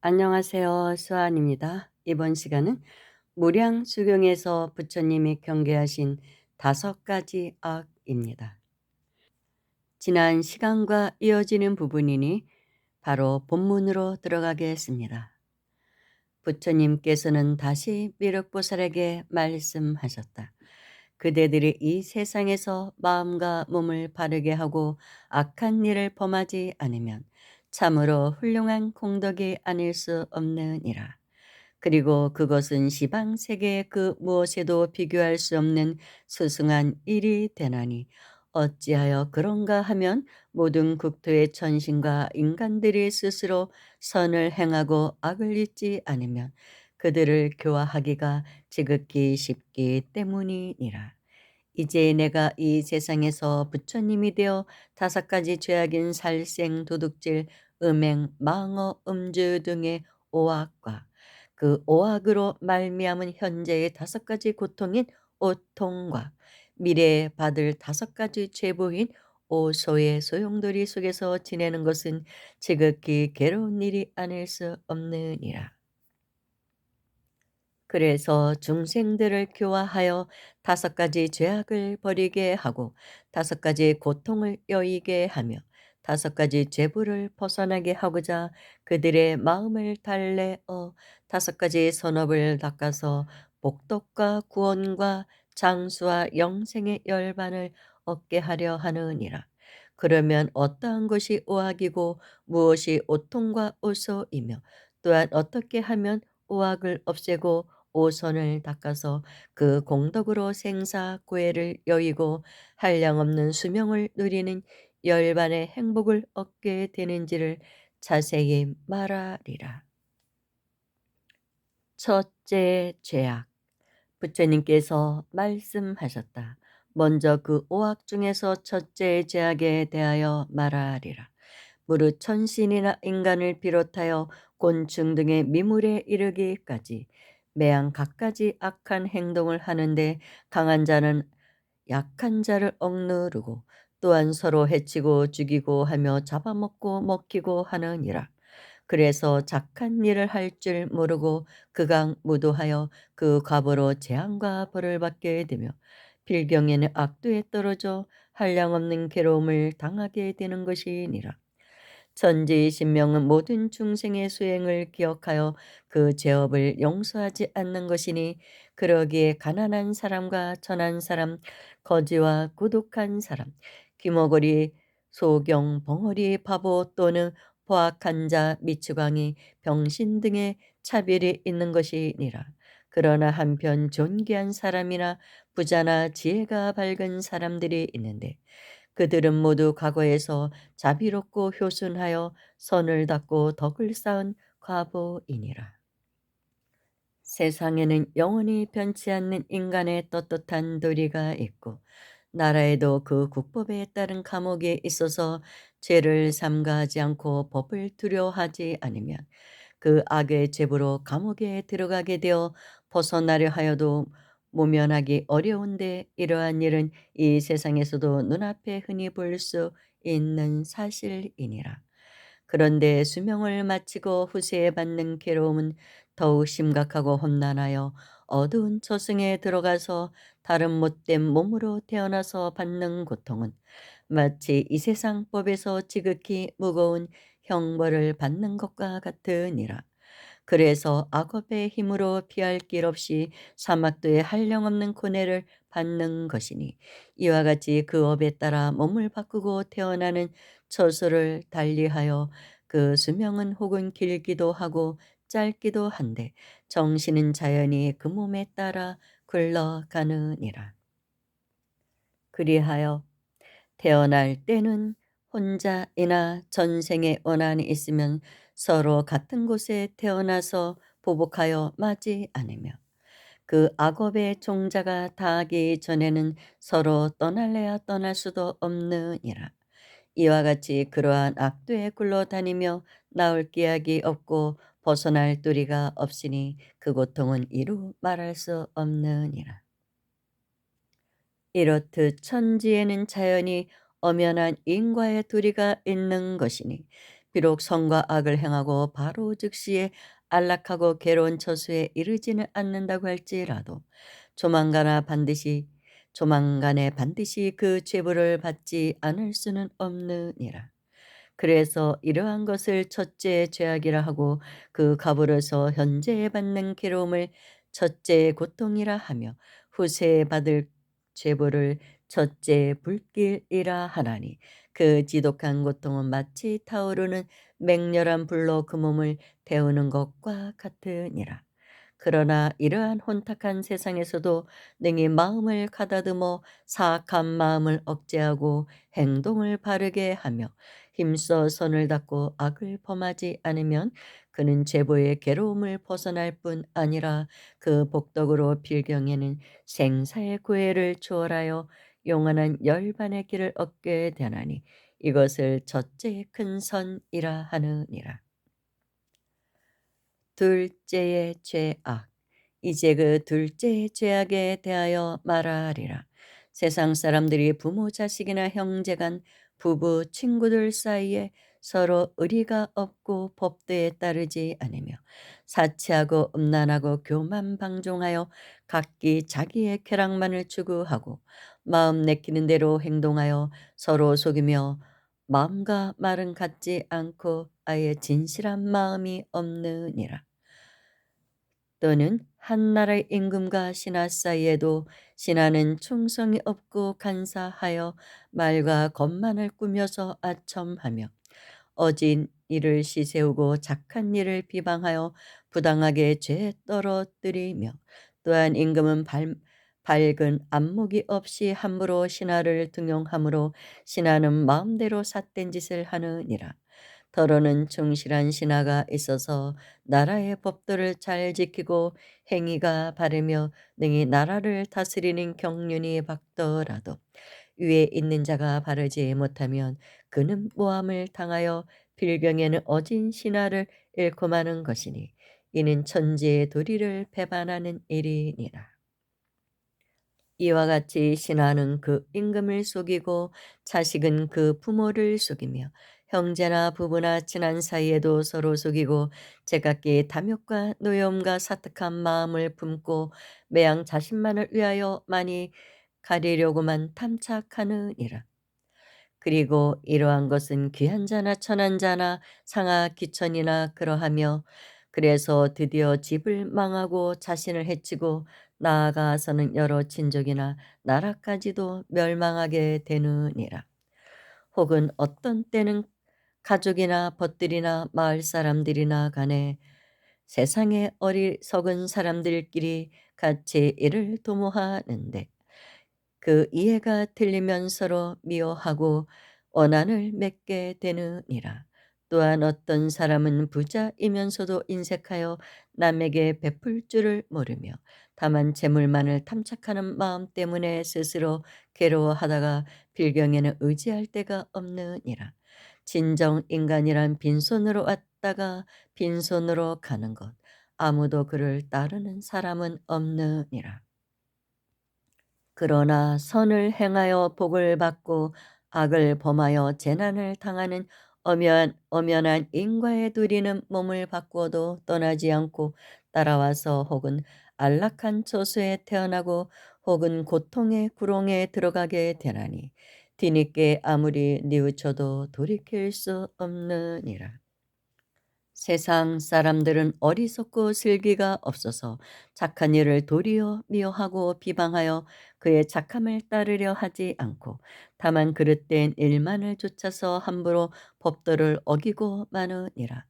안녕하세요. 수아입니다. 이번 시간은 무량수경에서 부처님이 경계하신 5가지 악입니다. 지난 시간과 이어지는 부분이니 바로 본문으로 들어가겠습니다. 부처님께서는 다시 미륵보살에게 말씀하셨다. 그대들이 이 세상에서 마음과 몸을 바르게 하고 악한 일을 범하지 않으면 참으로 훌륭한 공덕이 아닐 수 없느니라. 그리고 그것은 시방 세계의 그 무엇에도 비교할 수 없는 수승한 일이 되나니 어찌하여 그런가 하면 모든 국토의 천신과 인간들이 스스로 선을 행하고 악을 잊지 않으면 그들을 교화하기가 지극히 쉽기 때문이니라. 이제 내가 이 세상에서 부처님이 되어 5가지 죄악인 살생, 도둑질, 음행, 망어, 음주 등의 오악과 그 오악으로 말미암은 현재의 5가지 고통인 오통과 미래에 받을 5가지 죄보인 오소의 소용돌이 속에서 지내는 것은 지극히 괴로운 일이 아닐 수 없느니라. 그래서 중생들을 교화하여 5가지 죄악을 버리게 하고 5가지 고통을 여의게 하며 5가지 죄부를 벗어나게 하고자 그들의 마음을 달래어 5가지 선업을 닦아서 복덕과 구원과 장수와 영생의 열반을 얻게 하려 하느니라. 그러면 어떠한 것이 오악이고 무엇이 오통과 오소이며 또한 어떻게 하면 오악을 없애고 오선을 닦아서 그 공덕으로 생사고해를 여의고 한량없는 수명을 누리는 열반의 행복을 얻게 되는지를 자세히 말하리라. 첫째 죄악. 부처님께서 말씀하셨다. 먼저 그 오악 중에서 첫째 죄악에 대하여 말하리라. 무릇 천신이나 인간을 비롯하여 곤충 등의 미물에 이르기까지 매양 갖가지 악한 행동을 하는데 강한 자는 약한 자를 억누르고 또한 서로 해치고 죽이고 하며 잡아먹고 먹히고 하느니라. 그래서 착한 일을 할 줄 모르고 극악무도하여 그 과보로 재앙과 벌을 받게 되며 필경에는 악도에 떨어져 한량없는 괴로움을 당하게 되는 것이니라. 천지 신명은 모든 중생의 수행을 기억하여 그 죄업을 용서하지 않는 것이니 그러기에 가난한 사람과 천한 사람, 거지와孤独한 사람, 귀머거리, 소경, 벙어리, 바보 또는 포악한 자, 미추광이, 병신 등의 차별이 있는 것이니라. 그러나 한편 존귀한 사람이나 부자나 지혜가 밝은 사람들이 있는데 그들은 모두 과거에서 자비롭고 효순하여 선을 닦고 덕을 쌓은 과보이니라. 세상에는 영원히 변치 않는 인간의 떳떳한 도리가 있고 나라에도 그 국법에 따른 감옥에 있어서 죄를 삼가하지 않고 법을 두려워하지 않으면 그 악의 죄부로 감옥에 들어가게 되어 벗어나려 하여도 모면하기 어려운데 이러한 일은 이 세상에서도 눈앞에 흔히 볼 수 있는 사실이니라. 그런데 수명을 마치고 후세에 받는 괴로움은 더욱 심각하고 험난하여 어두운 저승에 들어가서 다른 못된 몸으로 태어나서 받는 고통은 마치 이 세상 법에서 지극히 무거운 형벌을 받는 것과 같으니라. 그래서 악업의 힘으로 피할 길 없이 사막도에 한량없는 고뇌를 받는 것이니 이와 같이 그 업에 따라 몸을 바꾸고 태어나는 처소를 달리하여 그 수명은 혹은 길기도 하고 짧기도 한데 정신은 자연히 그 몸에 따라 굴러가느니라. 그리하여 태어날 때는 혼자이나 전생에 원한이 있으면 서로 같은 곳에 태어나서 보복하여 맞지 않으며 그 악업의 종자가 다하기 전에는 서로 떠날래야 떠날 수도 없느니라. 이와 같이 그러한 악도에 굴러다니며 나올 기약이 없고 벗어날 도리가 없으니 그 고통은 이루 말할 수 없느니라. 이렇듯 천지에는 자연히 엄연한 인과의 도리가 있는 것이니 비록 선과 악을 행하고 바로 즉시에 안락하고 괴로운 처소에 이르지는 않는다고 할지라도 조만간에 반드시 그 죄벌을 받지 않을 수는 없느니라. 그래서 이러한 것을 첫째의 죄악이라 하고 그 가불어서 현재에 받는 괴로움을 첫째의 고통이라 하며 후세에 받을 죄보를 첫째의 불길이라 하나니 그 지독한 고통은 마치 타오르는 맹렬한 불로 그 몸을 태우는 것과 같으니라. 그러나 이러한 혼탁한 세상에서도 능히 마음을 가다듬어 사악한 마음을 억제하고 행동을 바르게 하며 힘써 선을 닦고 악을 범하지 않으면 그는 죄보의 괴로움을 벗어날 뿐 아니라 그 복덕으로 필경에는 생사의 구애를 초월하여 영원한 열반의 길을 얻게 되나니 이것을 첫째의 큰 선이라 하느니라. 둘째의 죄악. 이제 그 둘째의 죄악에 대하여 말하리라. 세상 사람들이 부모 자식이나 형제간 부부 친구들 사이에 서로 의리가 없고 법도에 따르지 않으며 사치하고 음란하고 교만방종하여 각기 자기의 쾌락만을 추구하고 마음 내키는 대로 행동하여 서로 속이며 마음과 말은 같지 않고 아예 진실한 마음이 없느니라. 또는 한 나라의 임금과 신하 사이에도 신하는 충성이 없고 간사하여 말과 겉만을 꾸며서 아첨하며 어진 일을 시세우고 착한 일을 비방하여 부당하게 죄에 떨어뜨리며 또한 임금은 밝은 안목이 없이 함부로 신하를 등용하므로 신하는 마음대로 삿된 짓을 하느니라. 더러는 충실한 신하가 있어서 나라의 법도를 잘 지키고 행위가 바르며 능히 나라를 다스리는 경륜이 밝더라도 위에 있는 자가 바르지 못하면 그는 모함을 당하여 필경에는 어진 신하를 잃고 마는 것이니 이는 천지의 도리를 배반하는 일이니라. 이와 같이 신하는 그 임금을 속이고 자식은 그 부모를 속이며 형제나 부부나 친한 사이에도 서로 속이고 제각기 탐욕과 노여움과 사특한 마음을 품고 매양 자신만을 위하여 많이 가리려고만 탐착하느니라. 그리고 이러한 것은 귀한 자나 천한 자나 상하 귀천이나 그러하며 그래서 드디어 집을 망하고 자신을 해치고 나아가서는 여러 친족이나 나라까지도 멸망하게 되느니라. 혹은 어떤 때는 가족이나 벗들이나 마을 사람들이나 간에 세상의 어리석은 사람들끼리 같이 이를 도모하는데 그 이해가 틀리면 서로 미워하고 원한을 맺게 되느니라. 또한 어떤 사람은 부자이면서도 인색하여 남에게 베풀 줄을 모르며 다만 재물만을 탐착하는 마음 때문에 스스로 괴로워하다가 필경에는 의지할 데가 없느니라. 진정 인간이란 빈손으로 왔다가 빈손으로 가는 것 아무도 그를 따르는 사람은 없느니라. 그러나 선을 행하여 복을 받고 악을 범하여 재난을 당하는 엄연한 인과에 누리는 몸을 바꾸어도 떠나지 않고 따라와서 혹은 안락한 처소에 태어나고 혹은 고통의 구렁에 들어가게 되나니 뒤늦게 아무리 뉘우쳐도 돌이킬 수 없느니라. 세상 사람들은 어리석고 슬기가 없어서 착한 일을 도리어 미워하고 비방하여 그의 착함을 따르려 하지 않고 다만 그릇된 일만을 좇아서 함부로 법도를 어기고 마느니라.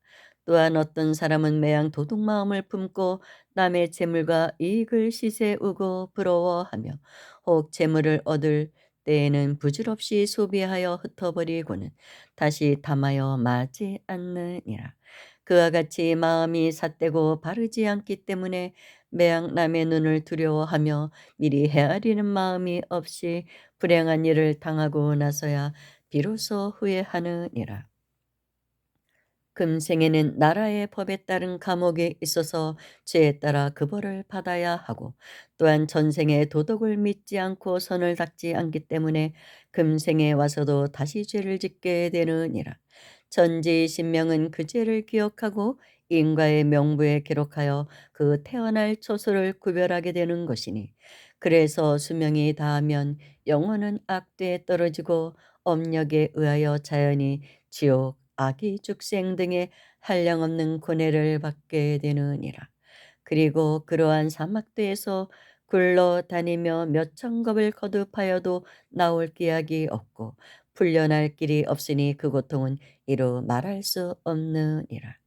또한 어떤 사람은 매양 도둑 마음을 품고 남의 재물과 이익을 시세우고 부러워하며 혹 재물을 얻을 때에는 부질없이 소비하여 흩어버리고는 다시 담하여 마지 않느니라. 그와 같이 마음이 삿되고 바르지 않기 때문에 매양 남의 눈을 두려워하며 미리 헤아리는 마음이 없이 불행한 일을 당하고 나서야 비로소 후회하느니라. 금생에는 나라의 법에 따른 감옥에 있어서 죄에 따라 그 벌을 받아야 하고 또한 전생에 도덕을 믿지 않고 선을 닦지 않기 때문에 금생에 와서도 다시 죄를 짓게 되느니라. 천지신명은 그 죄를 기억하고 인과의 명부에 기록하여 그 태어날 초소를 구별하게 되는 것이니, 그래서 수명이 다하면 영혼은 악되에 떨어지고 업력에 의하여 자연히 지옥, 악의 죽생 등의 한량없는 고뇌를 받게 되느니라. 그리고 그러한 사막대에서 굴러다니며 몇 천겁을 거듭하여도 나올 기약이 없고 풀려날 길이 없으니 그 고통은 이루 말할 수 없느니라.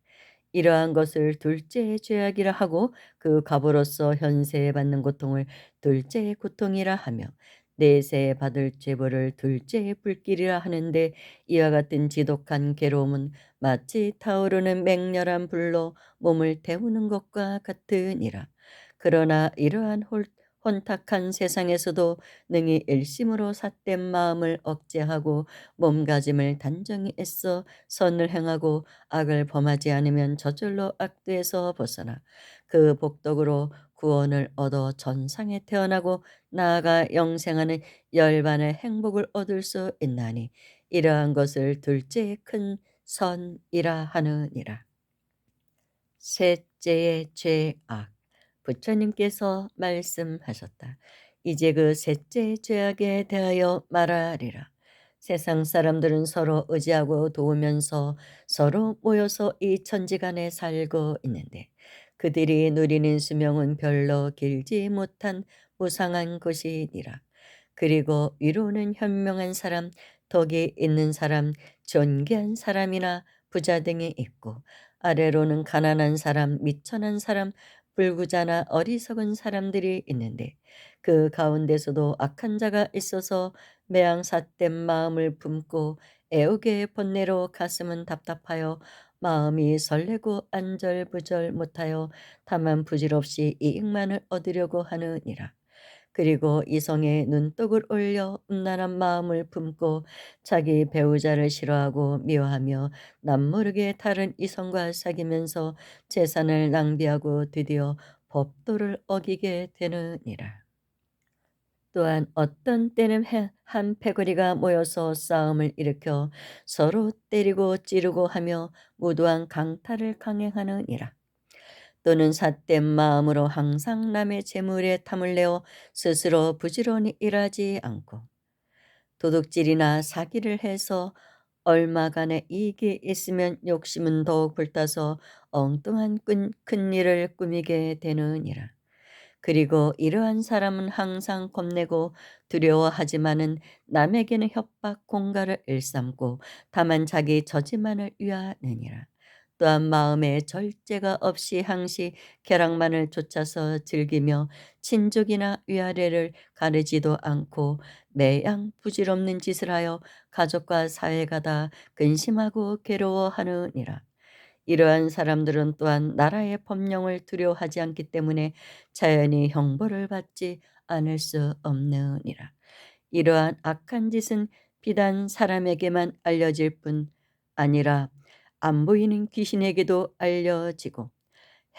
이러한 것을 둘째의 죄악이라 하고 그 갑으로서 현세에 받는 고통을 둘째의 고통이라 하며, 내세에 받을 죄벌을 둘째의 불길이라 하는데, 이와 같은 지독한 괴로움은 마치 타오르는 맹렬한 불로 몸을 태우는 것과 같으니라. 그러나 이러한 혼탁한 세상에서도 능히 일심으로 삿된 마음을 억제하고 몸가짐을 단정히 애써 선을 행하고 악을 범하지 않으면 저절로 악도에서 벗어나 그 복덕으로 구원을 얻어 전상에 태어나고 나아가 영생하는 열반의 행복을 얻을 수 있나니, 이러한 것을 둘째의 큰 선이라 하느니라. 셋째의 죄악. 부처님께서 말씀하셨다. 이제 그 셋째의 죄악에 대하여 말하리라. 세상 사람들은 서로 의지하고 도우면서 서로 모여서 이 천지간에 살고 있는데, 그들이 누리는 수명은 별로 길지 못한 무상한 것이니라. 그리고 위로는 현명한 사람, 덕이 있는 사람, 존귀한 사람이나 부자 등이 있고, 아래로는 가난한 사람, 미천한 사람, 불구자나 어리석은 사람들이 있는데, 그 가운데서도 악한 자가 있어서 매양삿된 마음을 품고 애옥의 번뇌로 가슴은 답답하여 마음이 설레고 안절부절 못하여 다만 부질없이 이익만을 얻으려고 하느니라. 그리고 이성에 눈독을 올려 음란한 마음을 품고 자기 배우자를 싫어하고 미워하며 남모르게 다른 이성과 사귀면서 재산을 낭비하고 드디어 법도를 어기게 되느니라. 또한 어떤 때는 한 패거리가 모여서 싸움을 일으켜 서로 때리고 찌르고 하며 무도한 강탈을 강행하느니라. 또는 삿된 마음으로 항상 남의 재물에 탐을 내어 스스로 부지런히 일하지 않고 도둑질이나 사기를 해서 얼마간의 이익이 있으면 욕심은 더욱 불타서 엉뚱한 큰 일을 꾸미게 되느니라. 그리고 이러한 사람은 항상 겁내고 두려워하지만은 남에게는 협박 공갈을 일삼고 다만 자기 저지만을 위하느니라. 또한 마음에 절제가 없이 항시 쾌락만을 쫓아서 즐기며 친족이나 위아래를 가르지도 않고 매양 부질없는 짓을 하여 가족과 사회가 다 근심하고 괴로워하느니라. 이러한 사람들은 또한 나라의 법령을 두려워하지 않기 때문에 자연히 형벌을 받지 않을 수 없느니라. 이러한 악한 짓은 비단 사람에게만 알려질 뿐 아니라 안 보이는 귀신에게도 알려지고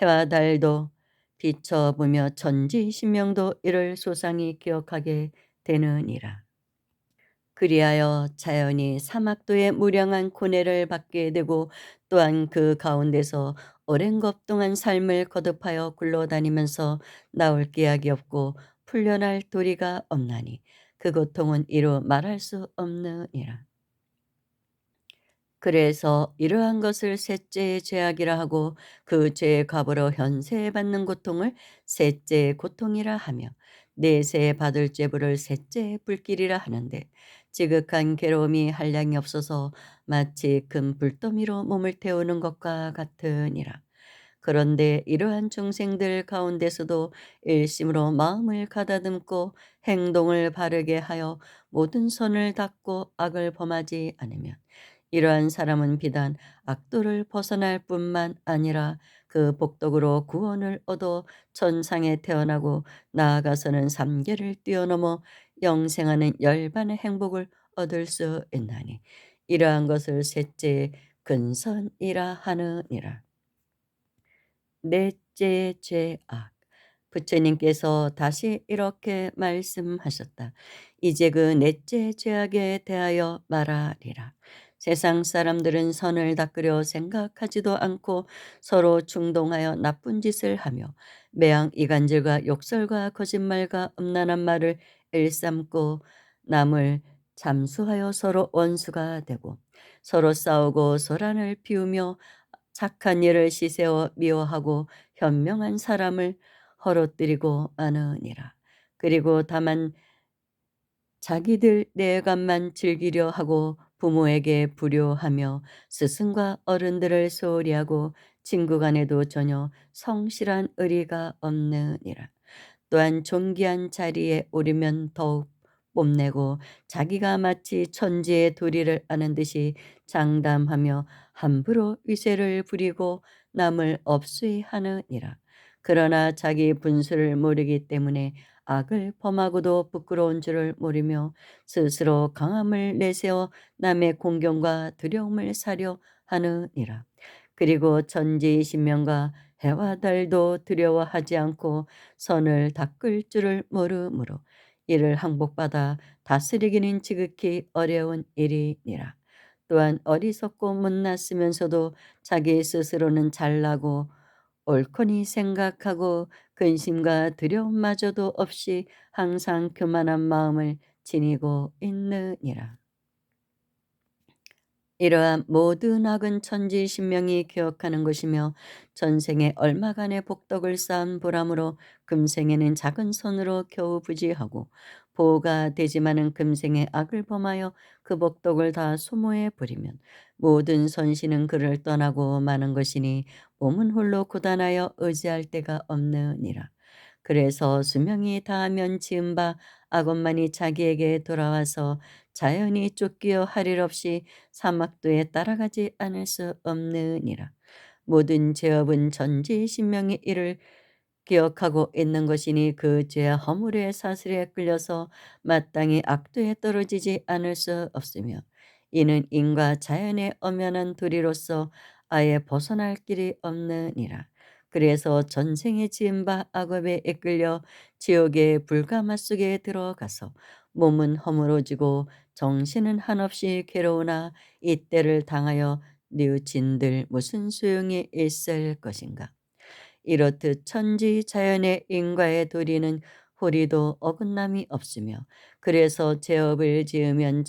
해와 달도 비춰보며 천지신명도 이를 소상히 기억하게 되느니라. 그리하여 자연히 사막도의 무량한 고뇌를 받게 되고, 또한 그 가운데서 오랜 것 동안 삶을 거듭하여 굴러다니면서 나올 기약이 없고 풀려날 도리가 없나니, 그 고통은 이루 말할 수 없느니라. 그래서 이러한 것을 셋째의 죄악이라 하고 그 죄의 값으로 현세에 받는 고통을 셋째의 고통이라 하며, 내세에 받을 죄불을 셋째의 불길이라 하는데, 지극한 괴로움이 한량이 없어서 마치 큰 불더미로 몸을 태우는 것과 같으니라. 그런데 이러한 중생들 가운데서도 일심으로 마음을 가다듬고 행동을 바르게 하여 모든 선을 닦고 악을 범하지 않으면, 이러한 사람은 비단 악도를 벗어날 뿐만 아니라 그 복덕으로 구원을 얻어 천상에 태어나고 나아가서는 삼계를 뛰어넘어 영생하는 열반의 행복을 얻을 수 있나니, 이러한 것을 셋째의 근선이라 하느니라. 넷째 죄악. 부처님께서 다시 이렇게 말씀하셨다. 이제 그 넷째 죄악에 대하여 말하리라. 세상 사람들은 선을 닦으려 생각하지도 않고 서로 충동하여 나쁜 짓을 하며 매양 이간질과 욕설과 거짓말과 음란한 말을 일삼고 남을 잠수하여 서로 원수가 되고 서로 싸우고 소란을 피우며 착한 일을 시세워 미워하고 현명한 사람을 허로뜨리고 마느니라. 그리고 다만 자기들 내감만 즐기려 하고 부모에게 불효하며 스승과 어른들을 소홀히 하고 친구 간에도 전혀 성실한 의리가 없느니라. 또한 존귀한 자리에 오르면 더욱 뽐내고 자기가 마치 천지의 도리를 아는 듯이 장담하며 함부로 위세를 부리고 남을 업수히하느니라. 그러나 자기 분수를 모르기 때문에 악을 범하고도 부끄러운 줄을 모르며 스스로 강함을 내세워 남의 공경과 두려움을 사려 하느니라. 그리고 천지신명과 해와 달도 두려워하지 않고 선을 닦을 줄을 모르므로 이를 항복받아 다스리기는 지극히 어려운 일이니라. 또한 어리석고 못났으면서도 자기 스스로는 잘나고 옳거니 생각하고 근심과 두려움마저도 없이 항상 교만한 마음을 지니고 있느니라. 이러한 모든 악은 천지신명이 기억하는 것이며 전생에 얼마간의 복덕을 쌓은 보람으로 금생에는 작은 선으로 겨우 부지하고 보호가 되지만은 금생에 악을 범하여 그 복덕을 다 소모해 버리면 모든 선신은 그를 떠나고 마는 것이니 몸은 홀로 고단하여 의지할 데가 없느니라. 그래서 수명이 다하면 지은 바 악업만이 자기에게 돌아와서 자연히 쫓기어 할 일 없이 사막도에 따라가지 않을 수 없느니라. 모든 죄업은 전지신명의 일을 기억하고 있는 것이니 그 죄와 허물의 사슬에 끌려서 마땅히 악도에 떨어지지 않을 수 없으며 이는 인과 자연의 엄연한 도리로서 아예 벗어날 길이 없느니라. 그래서 전생에 지은 바 악업에 이끌려 지옥의 불가마 속에 들어가서 몸은 허물어지고 정신은 한없이 괴로우나 이때를 당하여 뉘우친들 무슨 소용이 있을 것인가. 이렇듯 천지 자연의 인과의 도리는 호리도 어긋남이 없으며 그래서 제업을 지으면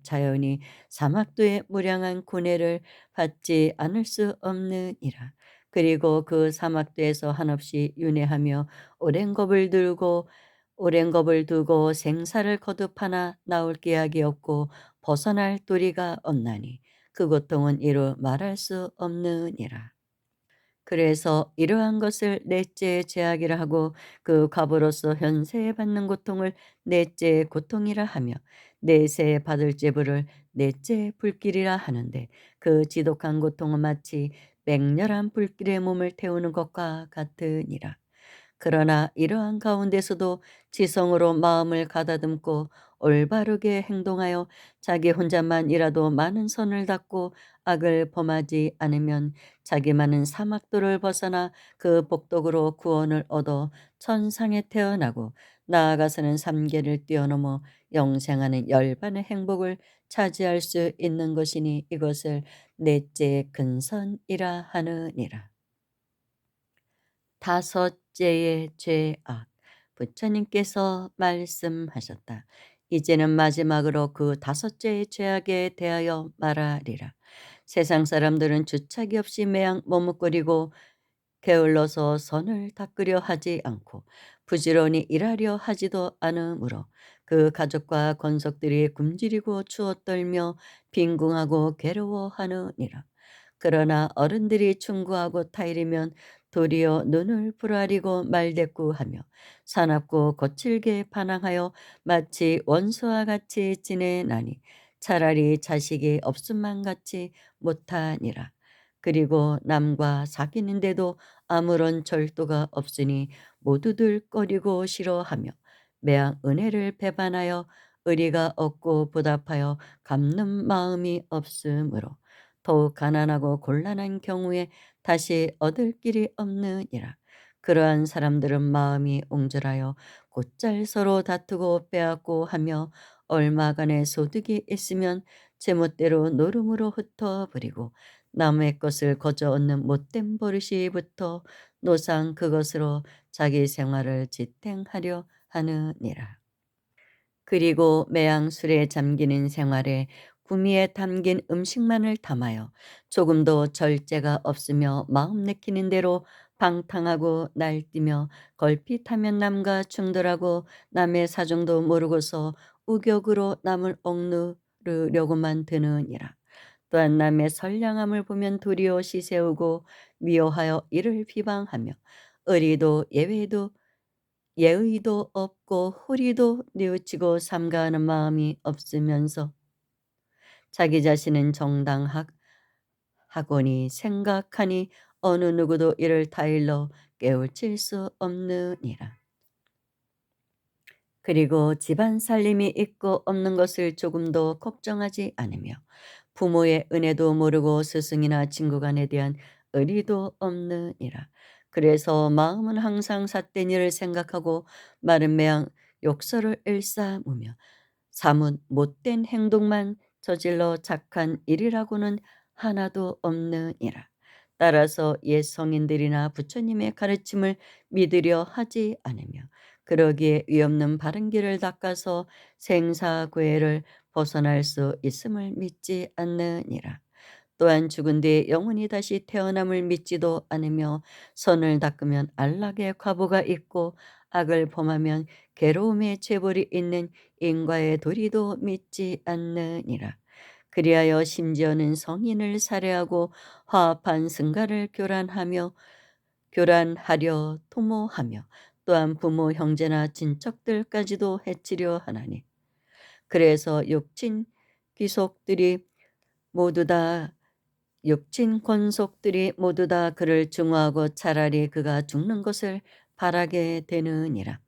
자연이 사막도의 무량한 고뇌를 받지 않을 수 없느니라. 그리고 그 사막도에서 한없이 윤회하며 오랜 겁을 두고 생사를 거듭하나 나올 기약이 없고 벗어날 도리가 없나니 그 고통은 이루 말할 수 없느니라. 그래서 이러한 것을 넷째 죄악이라 하고 그 과보로서 현세에 받는 고통을 넷째 고통이라 하며 내세에 받을 제부를 넷째 불길이라 하는데 그 지독한 고통은 마치 맹렬한 불길에 몸을 태우는 것과 같으니라. 그러나 이러한 가운데서도 지성으로 마음을 가다듬고 올바르게 행동하여 자기 혼자만이라도 많은 선을 닦고 악을 범하지 않으면 자기만은 사막도를 벗어나 그 복덕으로 구원을 얻어 천상에 태어나고 나아가서는 삼계를 뛰어넘어 영생하는 열반의 행복을 차지할 수 있는 것이니 이것을 넷째 근선이라 하느니라. 다섯째의 죄악. 부처님께서 말씀하셨다. 이제는 마지막으로 그 다섯째의 죄악에 대하여 말하리라. 세상 사람들은 주착이 없이 매양 머뭇거리고 게을러서 선을 닦으려 하지 않고 부지런히 일하려 하지도 않으므로 그 가족과 권속들이 굶주리고 추워 떨며 빈궁하고 괴로워하느니라. 그러나 어른들이 충고하고 타이르면 도리어 눈을 부라리고 말대꾸하며 사납고 거칠게 반항하여 마치 원수와 같이 지내나니 차라리 자식이 없음만 같이 못하니라. 그리고 남과 사귀는데도 아무런 절도가 없으니 모두들 꺼리고 싫어하며 매양 은혜를 배반하여 의리가 없고 보답하여 갚는 마음이 없으므로 더욱 가난하고 곤란한 경우에 다시 얻을 길이 없느니라. 그러한 사람들은 마음이 옹졸하여 곧잘 서로 다투고 빼앗고 하며 얼마간의 소득이 있으면 제멋대로 노름으로 흩어버리고 남의 것을 거저 얻는 못된 버릇이부터 노상 그것으로 자기 생활을 지탱하려 하느니라. 그리고 매양 술에 잠기는 생활에 구미에 담긴 음식만을 담아요. 조금도 절제가 없으며 마음 내키는 대로 방탕하고 날뛰며 걸핏하면 남과 충돌하고 남의 사정도 모르고서 우격으로 남을 억누르려고만 드느니라. 또한 남의 선량함을 보면 도리어 시세우고 미워하여 이를 비방하며 의리도 예외도 예의도 없고 호리도 뉘우치고 삼가하는 마음이 없으면서 자기 자신은 정당하거니 생각하니 어느 누구도 이를 타일러 깨우칠 수 없느니라. 그리고 집안 살림이 있고 없는 것을 조금도 걱정하지 않으며 부모의 은혜도 모르고 스승이나 친구 간에 대한 의리도 없느니라. 그래서 마음은 항상 삿된 일을 생각하고 마른 매양 욕설을 일삼으며 사뭇 못된 행동만 저질러 착한 일이라고는 하나도 없느니라. 따라서 옛 성인들이나 부처님의 가르침을 믿으려 하지 않으며 그러기에 위없는 바른 길을 닦아서 생사고해를 벗어날 수 있음을 믿지 않느니라. 또한 죽은 뒤에 영혼이 다시 태어남을 믿지도 않으며 선을 닦으면 안락의 과보가 있고 악을 범하면 괴로움의 죄벌이 있는 인과의 도리도 믿지 않느니라. 그리하여 심지어는 성인을 살해하고 화합한 승가를 교란하려 도모하며 또한 부모 형제나 친척들까지도 해치려 하나니 그래서 모두 다 육친 권속들이 모두 다 그를 증오하고 차라리 그가 죽는 것을 바라게 되느니라.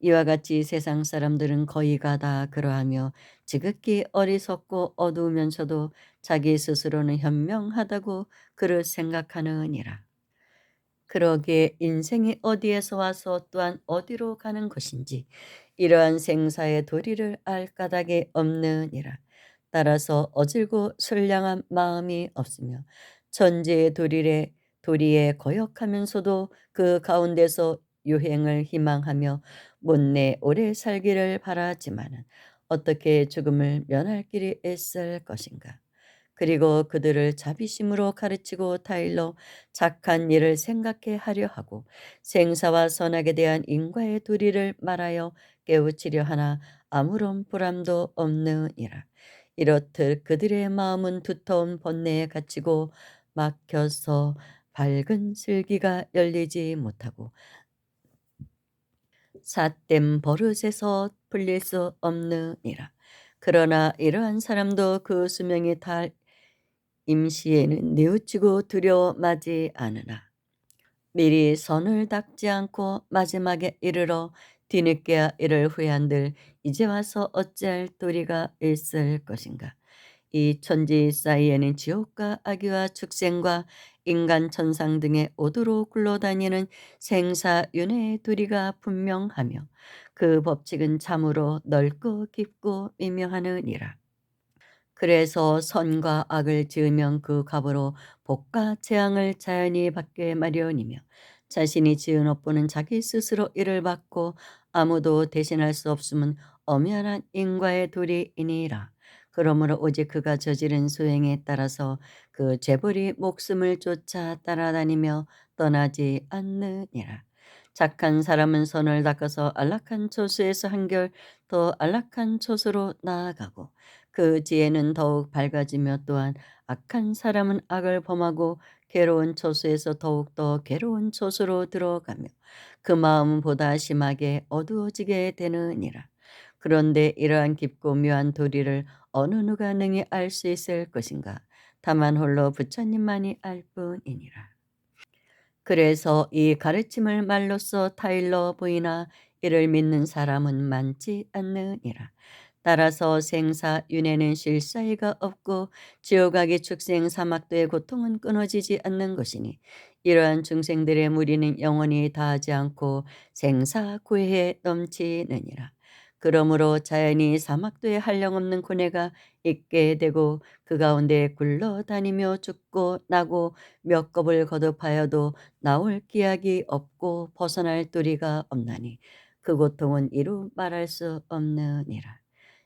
이와 같이 세상 사람들은 거의가 다 그러하며 지극히 어리석고 어두우면서도 자기 스스로는 현명하다고 그를 생각하느니라. 그러기에 인생이 어디에서 와서 또한 어디로 가는 것인지 이러한 생사의 도리를 알 까닭이 없느니라. 따라서 어질고 선량한 마음이 없으며 천지의 도리에 거역하면서도 그 가운데서 유행을 희망하며 못내 오래 살기를 바라지만은 어떻게 죽음을 면할 길이 있을 것인가. 그리고 그들을 자비심으로 가르치고 타일러 착한 일을 생각해 하려 하고 생사와 선악에 대한 인과의 도리를 말하여 깨우치려 하나 아무런 보람도 없느니라. 이렇듯 그들의 마음은 두터운 번뇌에 갇히고 막혀서 밝은 슬기가 열리지 못하고 삿된 버릇에서 풀릴 수 없느니라. 그러나 이러한 사람도 그 수명이 달 임시에는 뉘우치고 두려워하지 않으나 미리 선을 닦지 않고 마지막에 이르러 뒤늦게야 이를 후회한들 이제 와서 어찌할 도리가 있을 것인가. 이 천지 사이에는 지옥과 악귀와 축생과 인간 천상 등의 오도로 굴러다니는 생사윤회의 도리가 분명하며 그 법칙은 참으로 넓고 깊고 미묘하느니라. 그래서 선과 악을 지으면 그 값으로 복과 재앙을 자연히 받게 마련이며 자신이 지은 업보는 자기 스스로 이를 받고 아무도 대신할 수 없음은 엄연한 인과의 도리이니라. 그러므로 오직 그가 저지른 소행에 따라서 그 재벌이 목숨을 쫓아 따라다니며 떠나지 않느니라. 착한 사람은 선을 닦아서 안락한 처소에서 한결 더 안락한 처소로 나아가고 그 지혜는 더욱 밝아지며 또한 악한 사람은 악을 범하고 괴로운 처소에서 더욱더 괴로운 처소로 들어가며 그 마음은 보다 심하게 어두워지게 되느니라. 그런데 이러한 깊고 묘한 도리를 어느 누가 능히 알 수 있을 것인가? 다만 홀로 부처님만이 알 뿐이니라. 그래서 이 가르침을 말로써 타일러 보이나 이를 믿는 사람은 많지 않느니라. 따라서 생사윤회는 쉴 사이가 없고 지옥악의 축생 사막도의 고통은 끊어지지 않는 것이니 이러한 중생들의 무리는 영원히 다하지 않고 생사고해에 넘치느니라. 그러므로 자연히 사막도에 한량없는 고뇌가 있게 되고 그 가운데 굴러다니며 죽고 나고 몇 겁을 거듭하여도 나올 기약이 없고 벗어날 도리가 없나니 그 고통은 이루 말할 수 없느니라.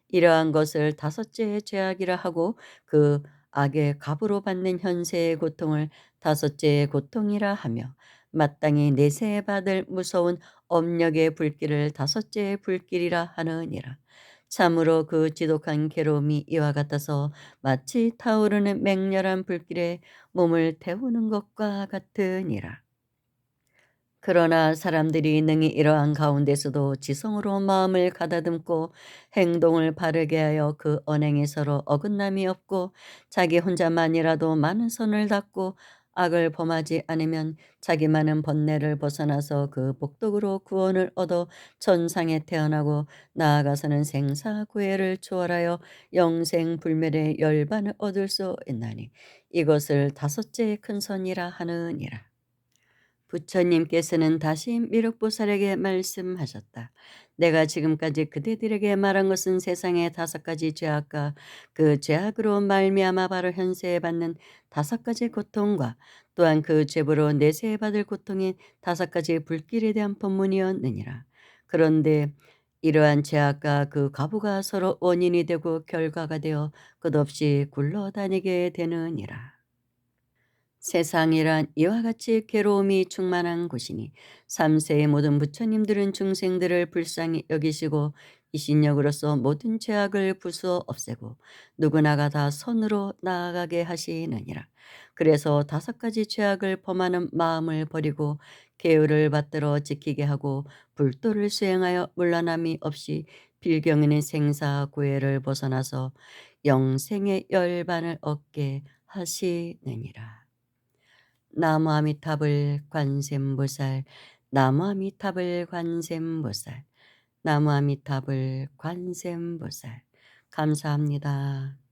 이러한 것을 다섯째의 죄악이라 하고 그 악의 값으로 받는 현세의 고통을 다섯째의 고통이라 하며 마땅히 내세에 받을 무서운 업력의 불길을 다섯째의 불길이라 하느니라. 참으로 그 지독한 괴로움이 이와 같아서 마치 타오르는 맹렬한 불길에 몸을 태우는 것과 같으니라. 그러나 사람들이 능히 이러한 가운데서도 지성으로 마음을 가다듬고 행동을 바르게 하여 그 언행에 서로 어긋남이 없고 자기 혼자만이라도 많은 선을 닦고 악을 범하지 않으면 자기만은 번뇌를 벗어나서 그 복덕으로 구원을 얻어 천상에 태어나고 나아가서는 생사구애를 초월하여 영생불멸의 열반을 얻을 수 있나니 이것을 다섯째의 큰 선이라 하느니라. 부처님께서는 다시 미륵보살에게 말씀하셨다. 내가 지금까지 그대들에게 말한 것은 세상의 다섯 가지 죄악과 그 죄악으로 말미암아 바로 현세에 받는 다섯 가지 고통과 또한 그 죄부로 내세에 받을 고통인 다섯 가지 불길에 대한 법문이었느니라. 그런데 이러한 죄악과 그 가부가 서로 원인이 되고 결과가 되어 끝없이 굴러다니게 되느니라. 세상이란 이와 같이 괴로움이 충만한 곳이니 삼세의 모든 부처님들은 중생들을 불쌍히 여기시고 이신력으로서 모든 죄악을 부수어 없애고 누구나가 다 선으로 나아가게 하시느니라. 그래서 다섯 가지 죄악을 범하는 마음을 버리고 계율을 받들어 지키게 하고 불도를 수행하여 물러남이 없이 빌경에는 생사고해를 벗어나서 영생의 열반을 얻게 하시느니라. 나무아미타불 관세음보살, 나무아미타불 관세음보살, 나무아미타불 관세음보살. 감사합니다.